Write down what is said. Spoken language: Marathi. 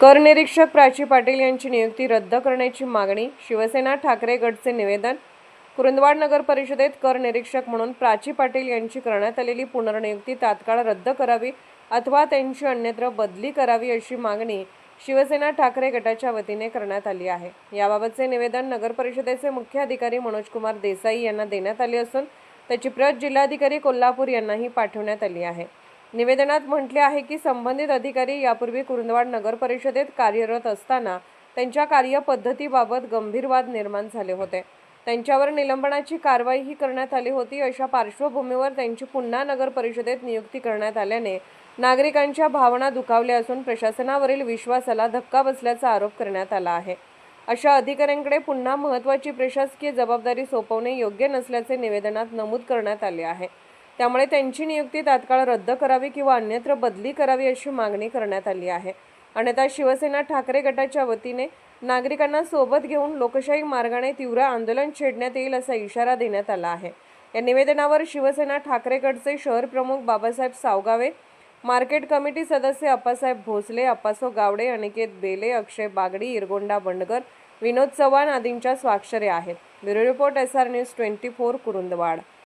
करनिरीक्षक प्राची पाटील यांची नियुक्ती रद्द करण्याची मागणी. शिवसेना ठाकरे गटचे निवेदन. कुरुंदवाड नगर परिषदेत करनिरीक्षक म्हणून प्राची पाटील यांची करण्यात आलेली पुनर्नियुक्ती तात्काळ रद्द करावी अथवा त्यांची अन्यत्र बदली करावी अशी मागणी शिवसेना ठाकरे गटाच्या वतीने करण्यात आली आहे. याबाबतचे निवेदन नगर परिषदेचे मुख्य अधिकारी मनोजकुमार देसाई यांना देण्यात आले असून त्याची प्रत जिल्हाधिकारी कोल्हापूर यांनाही पाठवण्यात आली आहे. निवेदनात म्हटले आहे की संबंधित अधिकारी यापूर्वी कुरुंदवाड नगर परिषदेत कार्यरत असताना त्यांच्या कार्यपद्धतीबाबत गंभीर वाद निर्माण झाले होते. त्यांच्यावर निलंबनाची कारवाईही करण्यात आली होती. अशा पार्श्वभूमीवर त्यांची पुन्हा नगर परिषदेत नियुक्ती करण्यात आल्याने नागरिकांच्या भावना दुखावल्या असून प्रशासनावरील विश्वासाला धक्का बसल्याचा आरोप करण्यात आला आहे. अशा अधिकाऱ्यांकडे पुन्हा महत्त्वाची प्रशासकीय जबाबदारी सोपवणे योग्य नसल्याचे निवेदनात नमूद करण्यात आले आहे. त्यामुळे त्यांची नियुक्ती तात्काळ रद्द करावी किंवा अन्यत्र बदली करावी अशी मागणी करण्यात आली आहे. अन्यथा शिवसेना ठाकरे गटाच्या वतीने नागरिकांना सोबत घेऊन लोकशाही मार्गाने तीव्र आंदोलन छेडण्यात येईल असा इशारा देण्यात आला आहे. या निवेदनावर शिवसेना ठाकरे गटचे शहर प्रमुख बाबासाहेब सावगावे, मार्केट कमिटी सदस्य अप्पासाहेब भोसले, अप्पासो गावडे, अनिकेत बेले, अक्षय बागडी, इरगोंडा बंडगर, विनोद चव्हाण आदींच्या स्वाक्षऱ्या आहेत. Bureau report SR News 24 Kurundwad.